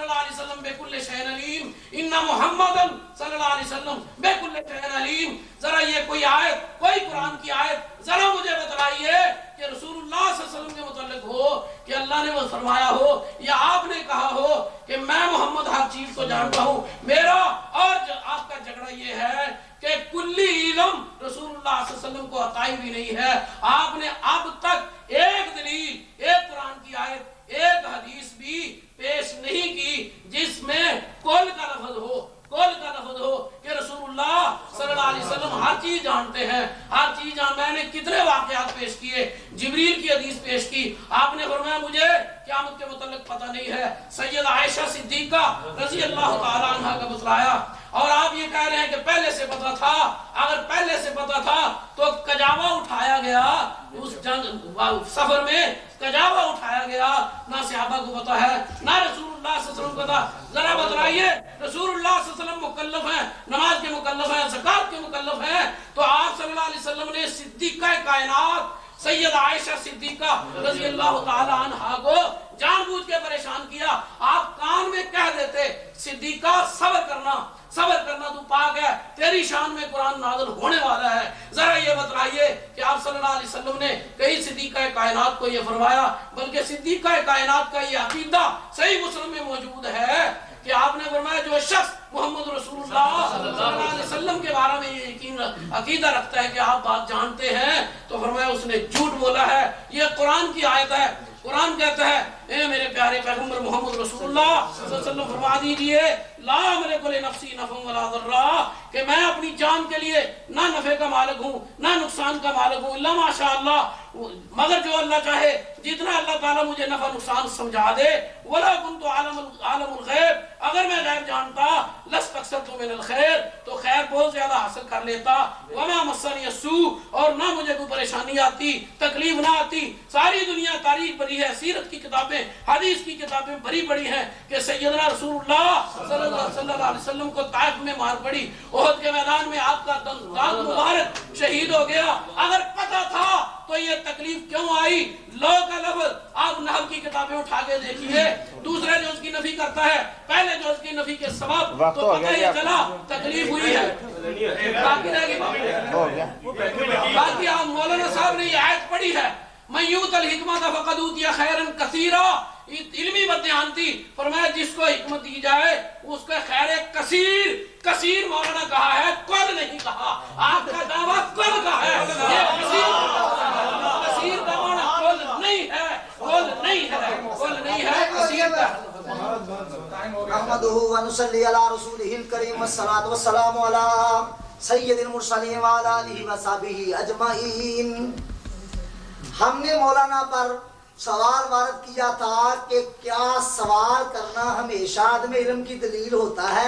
صلی اللہ علیہ وسلم بکل شیء علیم ان محمد صلی اللہ علیہ وسلم بکل شیء علیم. ذرا یہ کوئی آیت، کوئی قرآن کی آیت ذرا مجھے بتلائیے کہ رسول اللہ صلی اللہ علیہ وسلم کے متعلق ہو کہ اللہ نے وہ فرمایا ہو یا آپ نے کہا ہو کہ میں محمد ہر چیز کو جانتا ہوں. میرا اور آپ کا جھگڑا یہ ہے کہ کلی علم رسول اللہ صلی اللہ علیہ وسلم کو عطائی بھی نہیں ہے. آپ نے اب تک ایک دلیل، ایک قرآن کی آیت، ایک حدیث بھی پیش نہیں کی جس میں کل کا لفظ ہو، کل کا لفظ ہو کہ رسول اللہ صلی اللہ علیہ وسلم ہر چیز جانتے ہیں، ہر چیز میں نے کتنے واقعات پیش کیے، جبریل کی حدیث پیش کی. آپ نے فرمایا مجھے قیامت کے متعلق پتہ نہیں ہے. سید عائشہ صدیقہ رضی اللہ تعالی عنہ کا بتلایا. اور آپ یہ کہہ رہے ہیں کہ پہلے سے پتہ تھا. اگر پہلے سے پتہ تھا تو کجاوا اٹھایا گیا اس جنگ سفر میں، کجاوا اٹھایا گیا. نہ صحابہ کو پتہ ہے نہ رسول اللہ صلی اللہ علیہ وسلم کو پتہ. ذرا بتلائیے رسول اللہ صلی اللہ علیہ وسلم مکلف ہیں، نماز کے مکلف ہیں، زکوٰۃ کے مکلف ہیں، تو آپ صلی اللہ علیہ وسلم نے صدیقہ کائنات سید عائشہ صدیقہ رضی اللہ تعالی عنہا کو جان بوجھ کے پریشان کیا. آپ کان میں کہہ دیتے صدیقہ صبر کرنا، صبر کرنا، تو پاک ہے، تیری شان میں قرآن نازل ہونے والا ہے. ذرا یہ بتلائیے کہ آپ صلی اللہ علیہ وسلم نے کئی صدیقہ کائنات کو یہ فرمایا، بلکہ صدیقہ کائنات کا یہ عقیدہ صحیح مسلم میں موجود ہے کہ آپ نے فرمایا جو شخص محمد رسول اللہ صلی اللہ علیہ وسلم کے بارے میں یہ یقین عقیدہ رکھتا ہے کہ آپ بات جانتے ہیں تو فرمایا اس نے جھوٹ بولا ہے. یہ قرآن کی آیت ہے. قرآن کہتا ہے اے میرے پیارے پیغمبر محمد رسول اللہ صلی اللہ علیہ وسلم فرما دیجئے لا املک لنفسی نفعا ولا ضرا، کہ میں اپنی جان کے لیے نہ نفع کا مالک ہوں نہ نقصان کا مالک ہوں، الا ماشاء اللہ، مگر جو اللہ چاہے، جتنا اللہ تعالیٰ مجھے نفع نقصان سمجھا دے. ولا کنت عالم الغیب، اگر میں غیب جانتا لاستکثرت من الخیر، تو خیر بہت زیادہ حاصل کر لیتا. وما مسنی السوء، اور نہ مجھے کوئی پریشانی آتی، تکلیف نہ آتی. ساری دنیا تاریخ بھری ہے، سیرت کی کتابیں، حدیث کی کتابیں بھری پڑی ہیں کہ سیدنا رسول اللہ صلی اللہ علیہ وسلم کو طائف میں مار پڑی، احد کے میدان میں آپ کا دانت مبارک شہید ہو گیا. اگر پتہ تھا تو یہ تکلیف کیوں آئی؟ لو کا لفظ آپ نحو کی کتابیں اٹھا کے دیکھیے، دوسرے جو اس کی نفی کرتا ہے، پہلے جو اس کی نفی کے سبب تو پتہ ہی چلا تکلیف ہوئی ہے. باقی آپ مولانا صاحب نے یہ آیت پڑھی ہے من یؤت الحکمۃ فقد اوتی خیرا کثیرا، علمی بدیانتی، فرمایا جس کو حکمت دی جائے اس کو خیر کثیر، کثیر مولانا کہا ہے، کل نہیں کہا. آپ کا دعویٰ کل کا ہے، یہ کثیر کا معنی کل نہیں ہے، کل نہیں ہے، کل نہیں ہے، کثیر کا. نحمده ونصلي على رسوله الكريم والصلاة والسلام على سید المرسلین وعلى آلہ وصحبہ اجمعین. ہم نے مولانا پر سوال وارد کیا تھا کہ کیا سوال کرنا ہمیشہ عدم علم کی دلیل ہوتا ہے،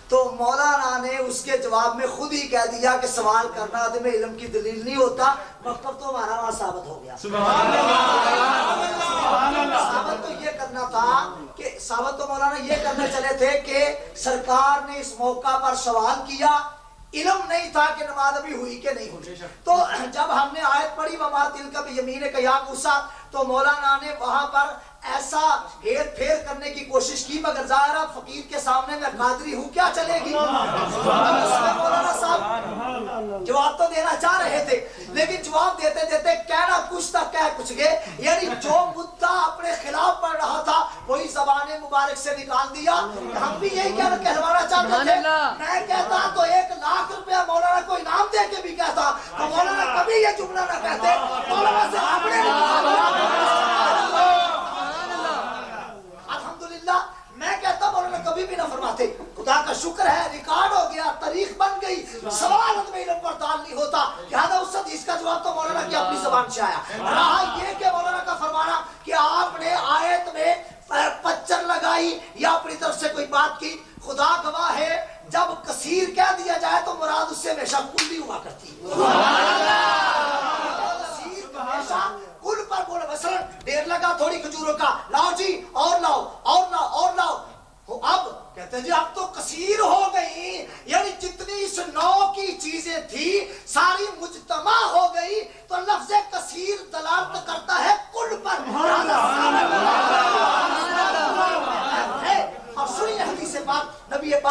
تو مولانا نے اس کے جواب میں خود ہی کہہ دیا کہ سوال کرنا عدم علم کی دلیل نہیں ہوتا. مطلب تو ہمارا وہاں ثابت ہو گیا. ثابت تو یہ کرنا تھا کہ ثابت تو مولانا یہ کرنے چلے تھے کہ سرکار نے اس موقع پر سوال کیا، علم نہیں تھا کہ نماز ابھی ہوئی کہ نہیں ہوئی. تو جب ہم نے آیت پڑھی وما تلک بیمینک یا موسیٰ، تو مولانا نے وہاں پر ایسا ہیر پھیر کرنے کی کوشش کی، مگر ظاہرہ فقیر کے سامنے میں قادری ہوں کیا چلے گی. مولانا صاحب جواب تو دینا چاہ رہے تھے لیکن جواب دیتے دیتے کہنا کچھ تک کہہ کچھ گئے، یعنی جو مدعا اپنے خلاف پڑھ رہا تھا وہی زبان مبارک سے نکال دیا. ہم بھی یہی کہلوانا چاہتے تھے. میں کہتا تو 1,00,000 روپیہ مولانا کو انعام دے کے بھی کہتا تو مولانا کبھی یہ جملہ نہ کہتے. مولانا سے اپنے الحمدللہ میں کہتا مولانا کبھی بھی نہ فرماتے. خدا کا شکر ہے ریکارڈ ہو گیا، تاریخ بن گئی. سوال عدم علم پر دال نہیں ہوتا، لہذا اس حدیث کا جواب تو مولانا کی اپنی زبان سے آیا. رہا یہ کہ مولانا کا فرمانا کہ آپ نے آیت میں پچر لگائی یا اپنی طرف سے کوئی بات کی، خدا گواہ ہے جب کثیر کہہ دیا جائے تو مراد اس سے ہمیشہ کلی ہوا کرتی ہے. کثیر ہمیشہ کل پر بولے. مثلا ڈیر لگا تھوڑی کھجوروں کا، لاؤ جی اور لاؤ اور لاؤ اور لاؤ. اب کہتے ہیں جی اب تو کثیر ہو گئی، یعنی جتنی اس نوع کی چیزیں تھی ساری مجتمع ہو گئی. تو لفظ کثیر دلالت کرتا ہے کل پر.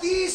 30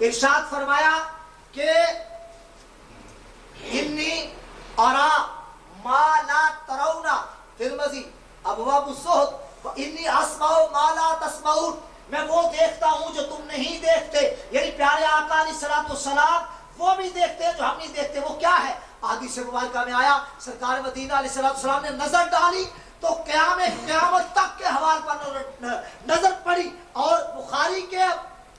ارشاد فرمایا کہ انی ارا ما لا ترون ترمذی ابواب الزہد انی اسمع ما لا تسمعون، میں وہ دیکھتا ہوں جو تم نہیں دیکھتے، یعنی پیارے آقا علیہ الصلوۃ والسلام وہ بھی دیکھتے ہیں جو ہم نہیں دیکھتے۔ وہ کیا ہے؟ حدیث مبارکہ میں آیا سرکار مدینہ علیہ الصلوۃ والسلام نے نظر ڈالی تو قیامت تک کے حوال پر نظر پڑی، اور بخاری کے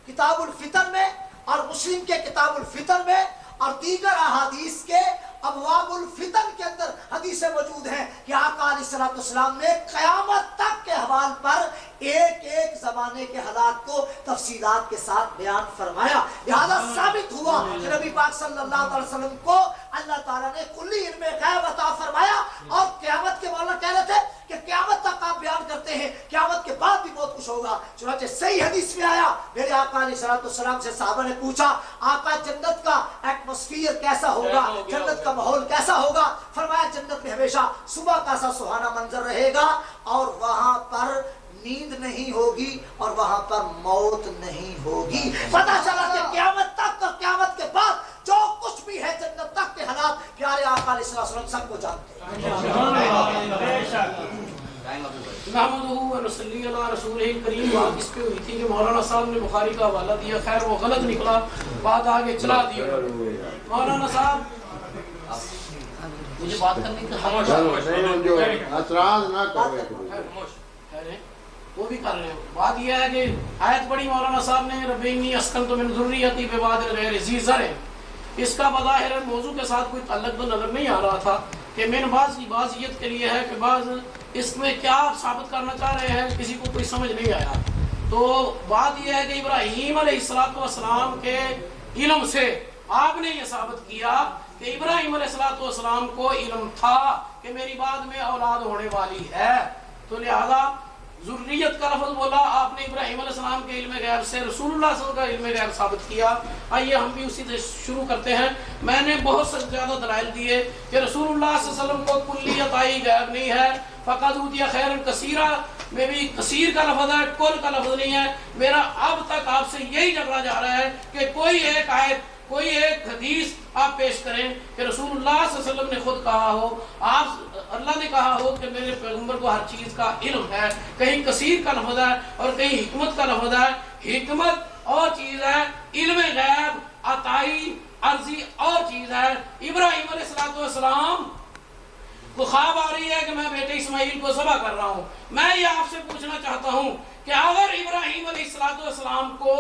کتاب الفتن میں اور مسلم کے کتاب الفتن میں اور دیگر احادیث کے ابواب الفتن کے اندر حدیثیں موجود ہیں کہ آقا علیہ الصلوۃ والسلام نے قیامت تک کے حوال پر ایک ایک زمانے کے حالات کو تفصیلات کے ساتھ بیان فرمایا۔ لہذا ثابت ہوا کہ نبی پاک صلی اللہ علیہ وسلم کو اللہ تعالیٰ نے کلی علم غیب عطا فرمایا، اور قیامت کے مولانا کہہ رہے تھے کہ قیامت تک آپ بیان کرتے ہیں، قیامت کے بعد بھی بہت کچھ ہوگا۔ چنانچہ صحیح حدیث میں آیا، میرے آقا علیہ الصلوۃ والسلام سے صحابہ نے پوچھا آقا جنت کا ایٹماسفیئر کیسا ہوگا، جنت کا ماحول کیسا ہوگا؟ فرمایا جنت میں ہمیشہ صبح کا سا سہانا منظر رہے گا، اور وہاں پر نیند نہیں ہوگی، اور وہاں پر موت نہیں ہوگی۔ پتہ چلا کہ قیامت تک اور قیامت کے بعد جو کچھ بھی ہے جنت تک کے حالات پیارے آقا علیہ الصلوۃ والسلام سب کو جانتے ہیں۔ نحمدہ و نصلی علی رسولہ الکریم۔ بات اس پہ ہوئی تھی کہ مولانا صاحب نے بخاری کا حوالہ دیا، خیر وہ غلط نکلا، بات آگے چلا دی۔ مولانا صاحب مجھے بات کرنے کا اعتراض نہ کرو، وہ بھی کر رہے ہیں۔ بات یہ ہے کہ آیت پڑھی مولانا صاحب نے رب انی اسکنت من ذریتی بواد غیر ذی زرع، اس کا بظاہر موضوع کے ساتھ کوئی تعلق تو نظر نہیں آ رہا تھا کہ من بعضیت کے لیے ہے کہ بعض اس میں کیا آپ ثابت کرنا چاہ رہے ہیں، کسی کو کوئی سمجھ نہیں آیا۔ تو بات یہ ہے کہ ابراہیم علیہ السلام کے علم سے آپ نے یہ ثابت کیا کہ ابراہیم علیہ السلام کو علم تھا کہ میری بعد میں اولاد ہونے والی ہے، تو لہذا ذریت کا لفظ بولا آپ نے ابراہیم علیہ السلام کے علم غیب سے، رسول اللہ صلی اللہ علیہ وسلم کا علم غیب ثابت کیا۔ آئیے ہم بھی اسی سے شروع کرتے ہیں۔ میں نے بہت سے زیادہ دلائل دیے کہ رسول اللہ صلی اللہ علیہ وسلم کو کلیت آئی غیب نہیں ہے، فقط اوتیٰ خیرا کثیرا میں بھی کثیر کا لفظ ہے، کل کا لفظ نہیں ہے۔ میرا اب تک آپ سے یہی جھگڑا جا رہا ہے کہ کوئی ایک آیت، کوئی ایک حدیث آپ پیش کریں کہ رسول اللہ صلی اللہ علیہ وسلم نے خود کہا ہو، آپ اللہ نے کہا ہو کہ میرے پیغمبر کو ہر چیز کا علم ہے۔ کہیں کثیر کا لفظ ہے اور کہیں حکمت کا لفظ ہے۔ حکمت اور چیز ہے، علم غیب عطائی عرضی اور چیز ہے۔ ابراہیم علیہ السلام کو خواب آ رہی ہے کہ میں بیٹے اسماعیل کو ذبح کر رہا ہوں۔ میں یہ آپ سے پوچھنا چاہتا ہوں کہ اگر ابراہیم علیہ السلام کو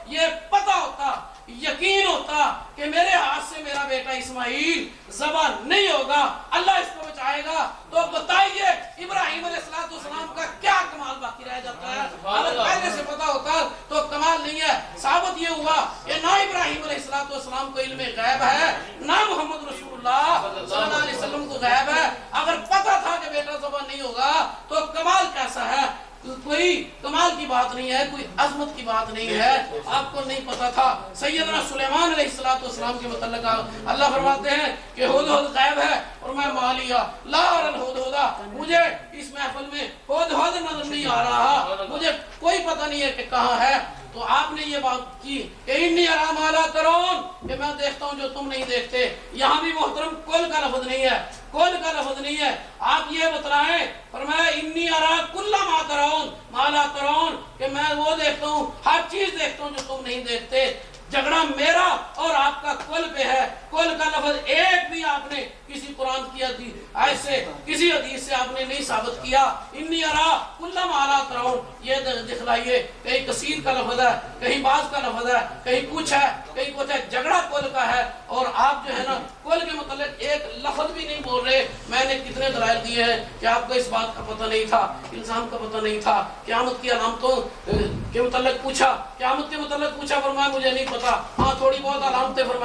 یہ پتہ ہوتا، یقین ہوتا کہ میرے ہاتھ سے میرا بیٹا اسماعیل ذبح نہیں ہوگا، اللہ اس کو بچائے گا، تو بتائیے ابراہیم علیہ السلام کا کیا کمال باقی رہ جاتا ہے؟ اگر پہلے سے پتہ ہوتا تو کمال نہیں ہے۔ ثابت یہ ہوا کہ نہ ابراہیم علیہ السلام کو علم غیب ہے، نہ محمد رسول اللہ صلی اللہ علیہ وسلم کو غیب ہے۔ اگر پتہ تھا کہ بیٹا ذبح نہیں ہوگا تو کمال کیسا ہے؟ کوئی کمال کی بات نہیں ہے، کوئی عظمت کی بات نہیں ہے۔ آپ کو نہیں پتا تھا۔ سیدنا سلیمان علیہ السلام کے متعلق اللہ فرماتے ہیں کہ ہدہد غیب ہے، اور میں مالیا لا ارى الہدہد، مجھے اس محفل میں ہدہد نظر نہیں آ رہا، مجھے کوئی پتہ نہیں ہے کہ کہاں ہے۔ تو آپ نے یہ بات کی کہ انی ارى ما لا ترون، کہ میں دیکھتا ہوں جو تم نہیں دیکھتے۔ یہاں بھی محترم کل کا لفظ نہیں ہے، کل کا لفظ نہیں ہے۔ آپ یہ بتلائیں، فرمایا انی ارى کل ما ترون ما لا ترون، کہ میں وہ دیکھتا ہوں، ہر چیز دیکھتا ہوں جو تم نہیں دیکھتے۔ جھگڑا میرا اور آپ کا کل پہ ہے۔ کل کا لفظ ایک بھی آپ نے کسی قرآن کی ایسے کسی حدیث سے آپ نے نہیں ثابت کیا۔ انی ارى کل ما لا ترون، یہ دکھلائیے۔ کہیں کثیر کا لفظ ہے، کہیں بعض کا لفظ ہے، کہیں کچھ ہے، کہیں کچھ ہے۔ جھگڑا کل کا ہے، اور آپ جو ہے نا کل کے متعلق ایک لفظ بھی نہیں بول رہے۔ میں نے کتنے دلائل دیے ہیں کہ آپ کو اس بات کا پتہ نہیں تھا، الزام کا پتہ نہیں تھا۔ قیامت کی علامتوں کے متعلق پوچھا، قیامت کے متعلق پوچھا، فرمایا مجھے نہیں پتا، ہاں تھوڑی بہت علامتیں فرمائی۔